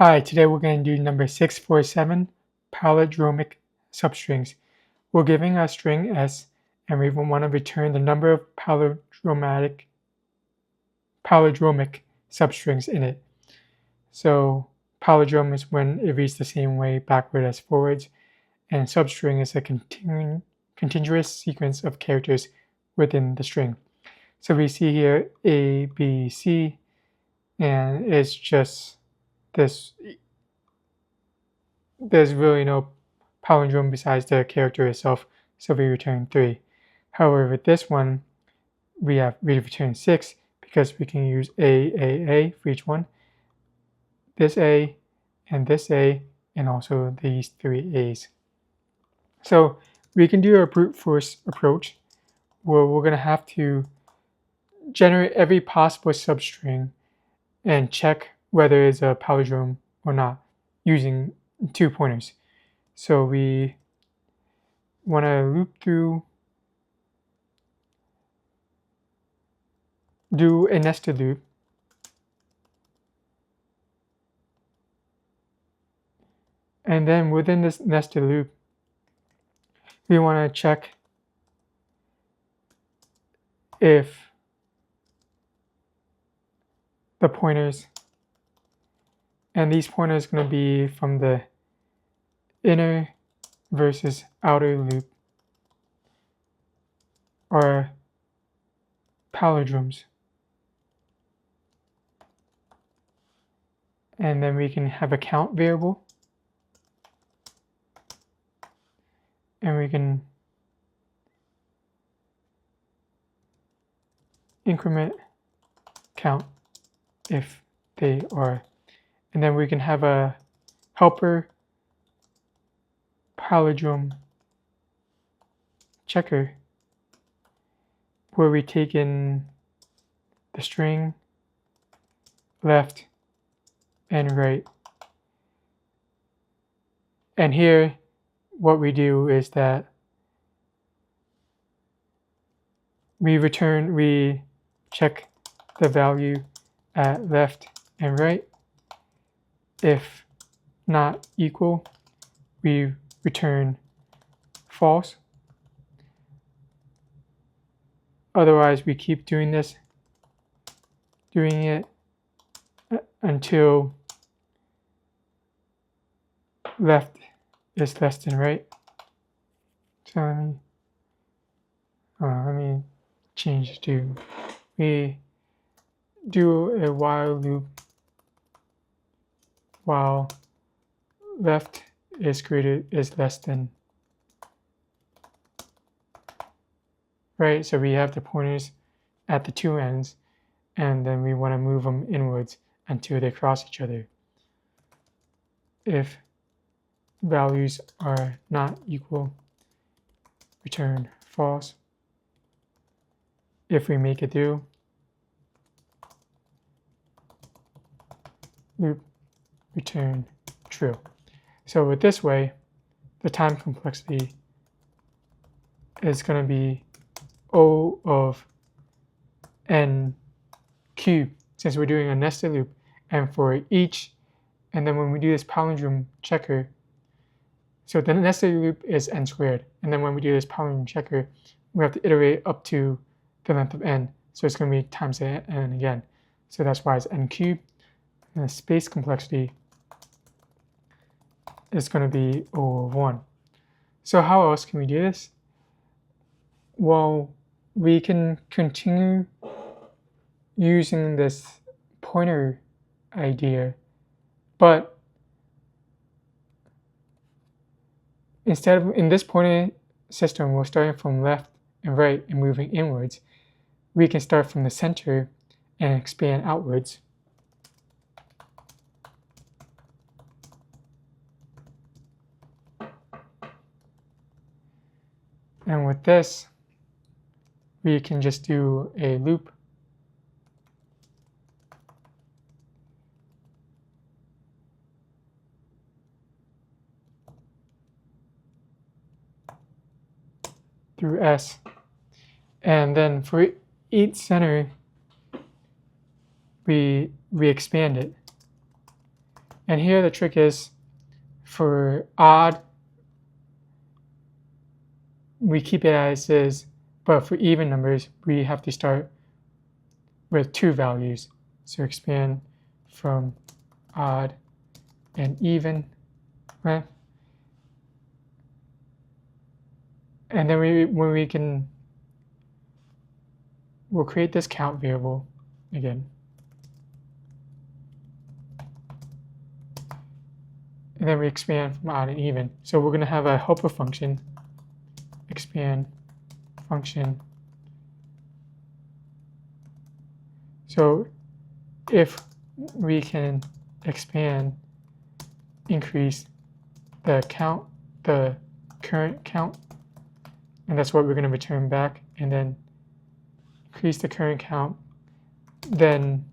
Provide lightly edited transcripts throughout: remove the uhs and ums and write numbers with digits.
Hi, today we're going to do number 647, palindromic substrings. We're giving a string S, and we want to return the number of palindromic substrings in it. So palindrome is when it reads the same way backward as forwards, and substring is a continuous sequence of characters within the string. So we see here A, B, C, and it's just this. There's really no palindrome besides the character itself, so we return 3. However, with this one, we return 6 because we can use A for each one, this A, and also these 3 A's. So we can do a brute force approach where we're going to have to generate every possible substring and check whether it's a palindrome or not using 2 pointers. So we want to loop through, do a nested loop, and then within this nested loop, we want to check if the pointers, and these pointers are going to be from the inner versus outer loop, are palindromes. And then we can have a count variable, and we can increment count if they are. And then we can have a helper palindrome checker where we take in the string left and right. And here what we do is that we check the value at left and right. If not equal, we return false. Otherwise, we keep doing it until left is less than right. So let me change to, we do a while loop while left is less than right. So we have the pointers at the 2 ends, and then we want to move them inwards until they cross each other. If values are not equal, return false. If we make it through, loop, return true. So with this way, the time complexity is going to be O of n cubed, since we're doing a nested loop, and for each, and then when we do this palindrome checker, so the nested loop is n squared, and then when we do this palindrome checker, we have to iterate up to the length of n, so it's going to be times n again. So that's why it's n cubed, and the space complexity is going to be O of 1. So how else can we do this? Well, we can continue using this pointer idea, but instead of, in this pointer system, we're starting from left and right and moving inwards. We can start from the center and expand outwards. And with this, we can just do a loop through S. And then for each center, we expand it. And here the trick is, for odd, we keep it as is, but for even numbers, we have to start with 2 values. So expand from odd and even, right? And then we'll create this count variable again. And then we expand from odd and even. So we're going to have a helper function, expand function. So if we can expand, increase the count, the current count, and that's what we're going to return back, and then increase the current count, then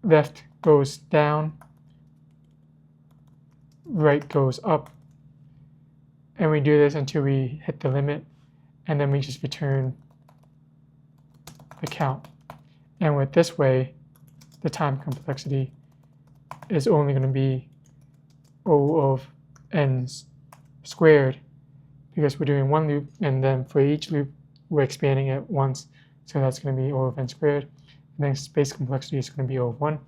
left goes down, right goes up, and we do this until we hit the limit, and then we just return the count. And with this way, the time complexity is only going to be O of n squared, because we're doing one loop, and then for each loop we're expanding it once, so that's going to be O of n squared, and then space complexity is going to be O of 1.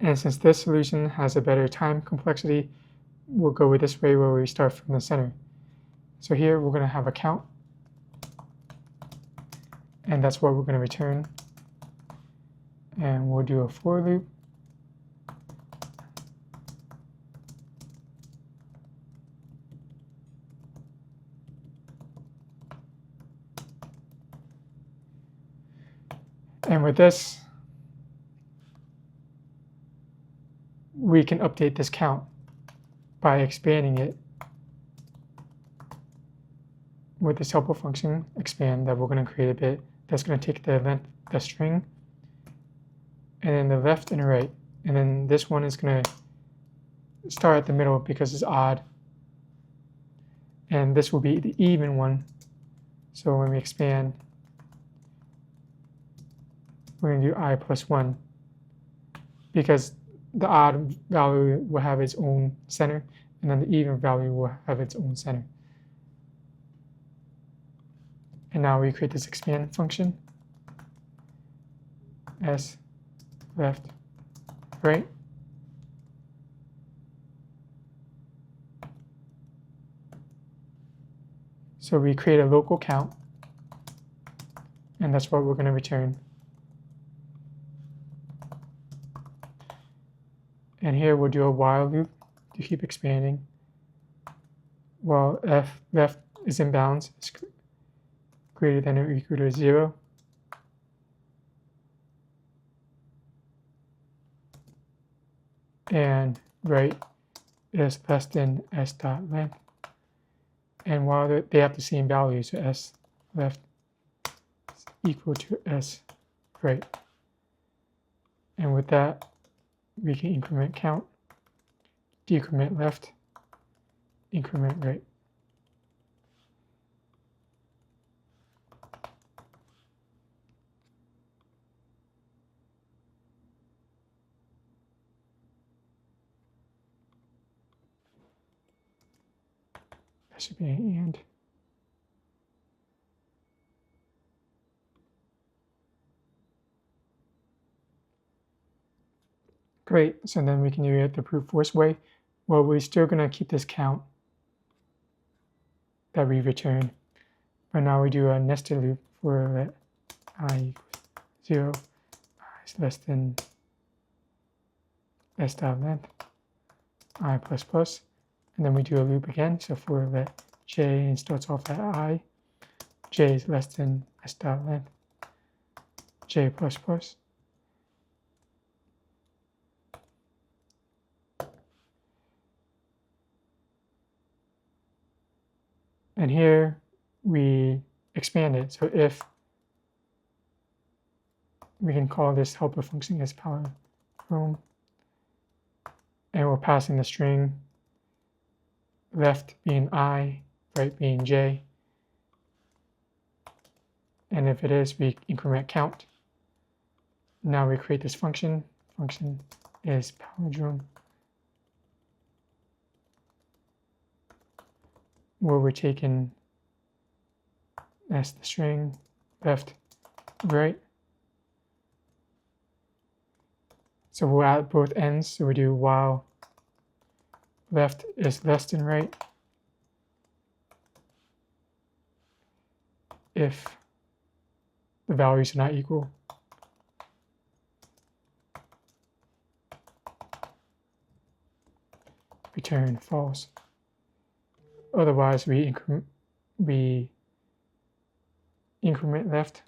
And since this solution has a better time complexity, we'll go with this way where we start from the center. So here we're going to have a count, and that's what we're going to return. And we'll do a for loop. And with this, we can update this count by expanding it with this helper function, expand, that we're going to create a bit. That's going to take the length, the string, and then the left and the right. And then this one is going to start at the middle because it's odd. And this will be the even one. So when we expand, we're going to do I plus 1, because the odd value will have its own center, and then the even value will have its own center. And now we create this expand function, s left, right. So we create a local count, and that's what we're going to return. And here we'll do a while loop to keep expanding while f left is in bounds, is greater than or equal to 0. And right is less than s dot length. And while they have the same value, so s left is equal to s right. And with that, we can increment count, decrement left, increment right. That should be an and. Great, so then we can do it the brute force way. Well, we're still going to keep this count that we return, but now we do a nested loop for let I equals 0, I is less than s dot length, I plus plus, and then we do a loop again, so for let j and starts off at I, j is less than s dot length, j plus plus. And here we expand it. So if we can call this helper function as palindrome, and we're passing the string, left being I, right being j. And if it is, we increment count. Now we create this function function is palindrome, where we're taking as the string left, right. So we'll add both ends. So we do while left is less than right if the values are not equal. Return false. Otherwise, we increment left,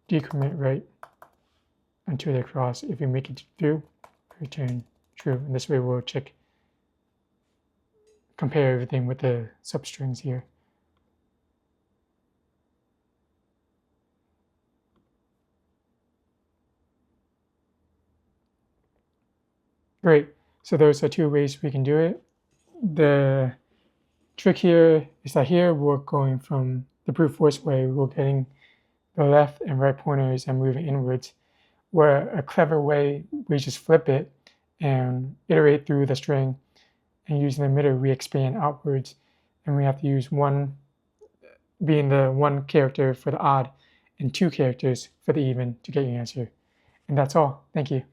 decrement right until they cross. If we make it through, return true. And this way we'll compare everything with the substrings here. Great. So those are two ways we can do it. The trick here is that here we're going from the brute force way, we're getting the left and right pointers and moving inwards, where a clever way, we just flip it and iterate through the string, and using the emitter, we expand outwards, and we have to use one being the one character for the odd and two characters for the even to get your answer. And that's all. Thank you.